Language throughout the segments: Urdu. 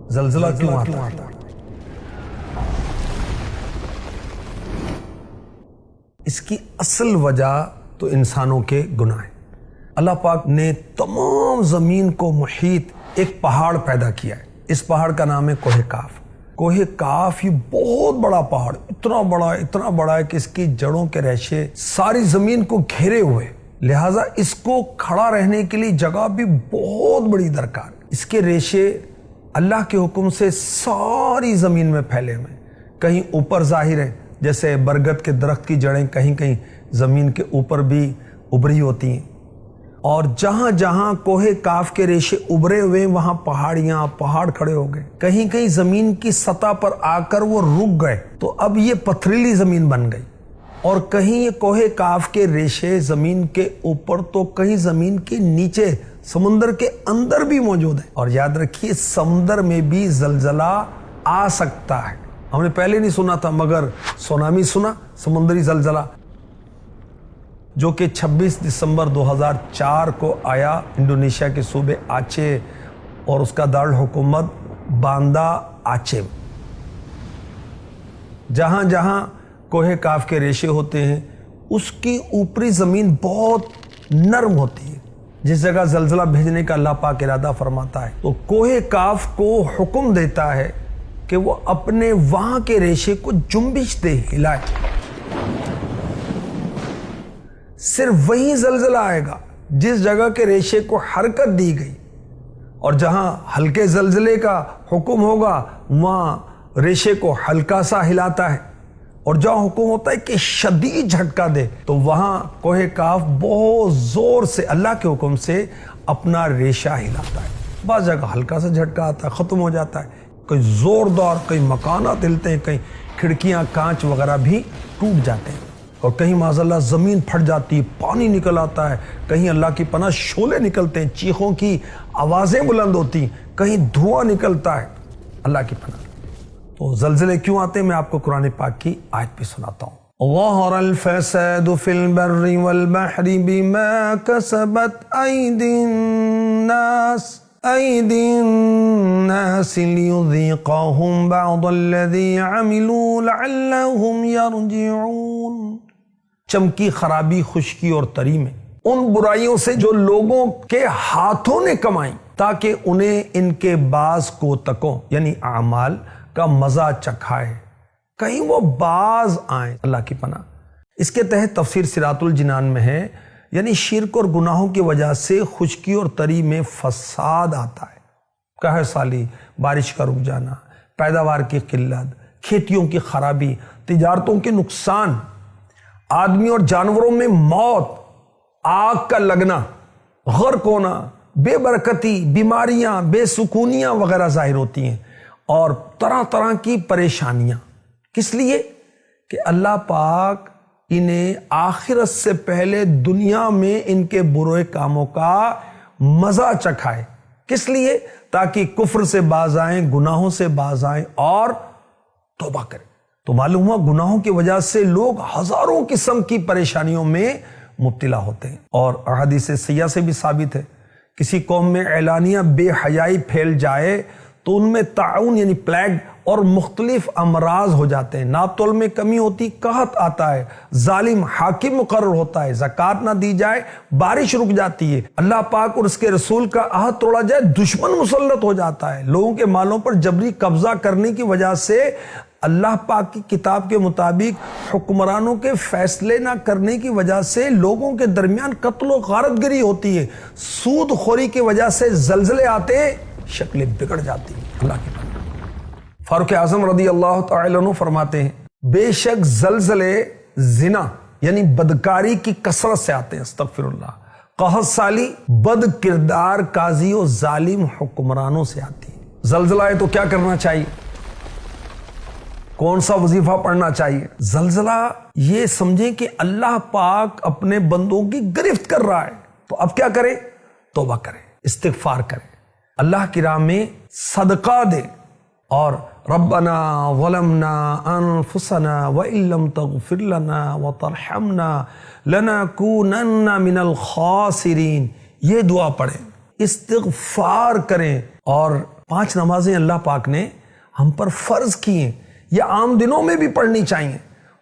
زلزلہ کیوں آتا ہے؟ اس کی اصل وجہ تو انسانوں کے گناہ ہیں۔ اللہ پاک نے تمام زمین کو محیط ایک پہاڑ پیدا کیا ہے۔ اس پہاڑ کا نام ہے کوہ کاف۔ کوہ کاف یہ بہت بڑا پہاڑ، اتنا بڑا ہے کہ اس کی جڑوں کے ریشے ساری زمین کو گھیرے ہوئے، لہٰذا اس کو کھڑا رہنے کے لیے جگہ بھی بہت بڑی درکار۔ اس کے ریشے اللہ کے حکم سے ساری زمین میں پھیلے ہوئے، کہیں اوپر ظاہر ہیں، جیسے برگد کے درخت کی جڑیں کہیں کہیں زمین کے اوپر بھی ابھری ہوتی ہیں، اور جہاں جہاں کوہ کاف کے ریشے ابھرے ہوئے وہاں پہاڑ کھڑے ہو گئے، کہیں کہیں زمین کی سطح پر آ کر وہ رک گئے تو اب یہ پتھریلی زمین بن گئی، اور کہیں یہ کوہ کاف کے ریشے زمین کے اوپر تو کہیں زمین کے نیچے سمندر کے اندر بھی موجود ہیں۔ اور یاد رکھیے سمندر میں بھی زلزلہ آ سکتا ہے۔ ہم نے پہلے نہیں سنا تھا مگر سونامی سنا، سمندری زلزلہ، جو کہ 26 دسمبر 2004 کو آیا انڈونیشیا کے صوبے آچے اور اس کا دارالحکومت باندا آچے۔ جہاں جہاں کوہ کاف کے ریشے ہوتے ہیں اس کی اوپری زمین بہت نرم ہوتی ہے، جس جگہ زلزلہ بھیجنے کا اللہ پاک ارادہ فرماتا ہے تو کوہ کاف کو حکم دیتا ہے کہ وہ اپنے وہاں کے ریشے کو جنبش دے، ہلائے۔ صرف وہیں زلزلہ آئے گا جس جگہ کے ریشے کو حرکت دی گئی، اور جہاں ہلکے زلزلے کا حکم ہوگا وہاں ریشے کو ہلکا سا ہلاتا ہے، اور جہاں حکم ہوتا ہے کہ شدید جھٹکا دے تو وہاں کوہ کاف بہت زور سے اللہ کے حکم سے اپنا ریشہ ہلاتا ہے۔ بعض جگہ ہلکا سا جھٹکا آتا ہے، ختم ہو جاتا ہے، کہیں زوردار، کہیں مکانات ہلتے ہیں، کہیں کھڑکیاں کانچ وغیرہ بھی ٹوٹ جاتے ہیں، اور کہیں معاذ اللہ زمین پھٹ جاتی ہے، پانی نکل آتا ہے، کہیں اللہ کی پناہ شعلے نکلتے ہیں، چیخوں کی آوازیں بلند ہوتی ہیں، کہیں دھواں نکلتا ہے، اللہ کی پناہ۔ تو زلزلے کیوں آتے ہیں میں آپ کو قرآن پاک کی آیت بھی سناتا ہوں۔ ظہر الفساد فی البر والبحر بما کسبت ایدی الناس لیذیقہم بعض الذی عملوا لعلہم یرجعون۔ چمکی، خرابی، خشکی اور تری میں ان برائیوں سے جو لوگوں کے ہاتھوں نے کمائیں تاکہ انہیں ان کے بعض کو تکوں یعنی اعمال کا مزہ چکھائے، کہیں وہ باز آئیں، اللہ کی پناہ۔ اس کے تحت تفسیر صراط الجنان میں ہے، یعنی شرک اور گناہوں کی وجہ سے خشکی اور تری میں فساد آتا ہے، قحط سالی، بارش کا رک جانا، پیداوار کی قلت، کھیتیوں کی خرابی، تجارتوں کے نقصان، آدمی اور جانوروں میں موت، آگ کا لگنا، غرق ہونا، بے برکتی، بیماریاں، بے سکونیاں وغیرہ ظاہر ہوتی ہیں، اور طرح طرح کی پریشانیاں۔ کس لیے؟ کہ اللہ پاک انہیں آخرت سے پہلے دنیا میں ان کے برے کاموں کا مزہ چکھائے۔ کس لیے؟ تاکہ کفر سے باز آئیں، گناہوں سے باز آئیں اور توبہ کریں۔ تو معلوم ہوا گناہوں کی وجہ سے لوگ ہزاروں قسم کی پریشانیوں میں مبتلا ہوتے ہیں، اور احادیث سیاح سے بھی ثابت ہے، کسی قوم میں اعلانیہ بے حیائی پھیل جائے تو ان میں طاعون یعنی پلیگ اور مختلف امراض ہو جاتے ہیں، ناپتول میں کمی ہوتی، قحط آتا ہے، ظالم حاکم مقرر ہوتا ہے، زکوٰۃ نہ دی جائے بارش رک جاتی ہے، اللہ پاک اور اس کے رسول کا عہد توڑا جائے دشمن مسلط ہو جاتا ہے، لوگوں کے مالوں پر جبری قبضہ کرنے کی وجہ سے اللہ پاک کی کتاب کے مطابق حکمرانوں کے فیصلے نہ کرنے کی وجہ سے لوگوں کے درمیان قتل و غارت گری ہوتی ہے، سود خوری کی وجہ سے زلزلے آتے ہیں، شکلیں بگڑ جاتی ہیں، اللہ کی پناہ۔ فاروق اعظم رضی اللہ تعالی عنہ فرماتے ہیں بے شک زلزلے زنا یعنی بدکاری کی کثرت سے آتے ہیں، استغفر اللہ، قحط سالی بد کردار قاضی و ظالم حکمرانوں سے آتی ہے۔ زلزلہ ہے تو کیا کرنا چاہیے؟ کون سا وظیفہ پڑھنا چاہیے؟ زلزلہ یہ سمجھیں کہ اللہ پاک اپنے بندوں کی گرفت کر رہا ہے، تو اب کیا کرے؟ توبہ کرے، استغفار کرے، اللہ کی راہ میں صدقہ دے، اور ربنا ظلمنا انفسنا وان لم تغفر لنا وترحمنا لنکونن من الخاسرین، یہ دعا پڑھیں، استغفار کریں اور 5 نمازیں اللہ پاک نے ہم پر فرض کی ہیں، یہ عام دنوں میں بھی پڑھنی چاہیے،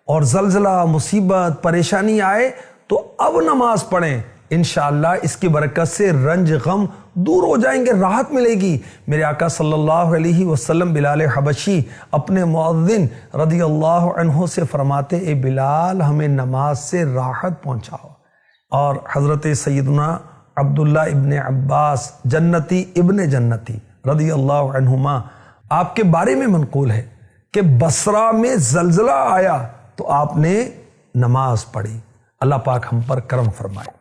اور زلزلہ، مصیبت، پریشانی آئے تو اب نماز پڑھیں، انشاءاللہ اس کی برکت سے رنج غم دور ہو جائیں گے، راحت ملے گی۔ میرے آقا صلی اللہ علیہ وسلم بلال حبشی اپنے مؤذن رضی اللہ عنہ سے فرماتے، اے بلال ہمیں نماز سے راحت پہنچاؤ۔ اور حضرت سیدنا عبداللہ ابن عباس جنتی ابن جنتی رضی اللہ عنہما، آپ کے بارے میں منقول ہے کہ بصرہ میں زلزلہ آیا تو آپ نے نماز پڑھی۔ اللہ پاک ہم پر کرم فرمائے۔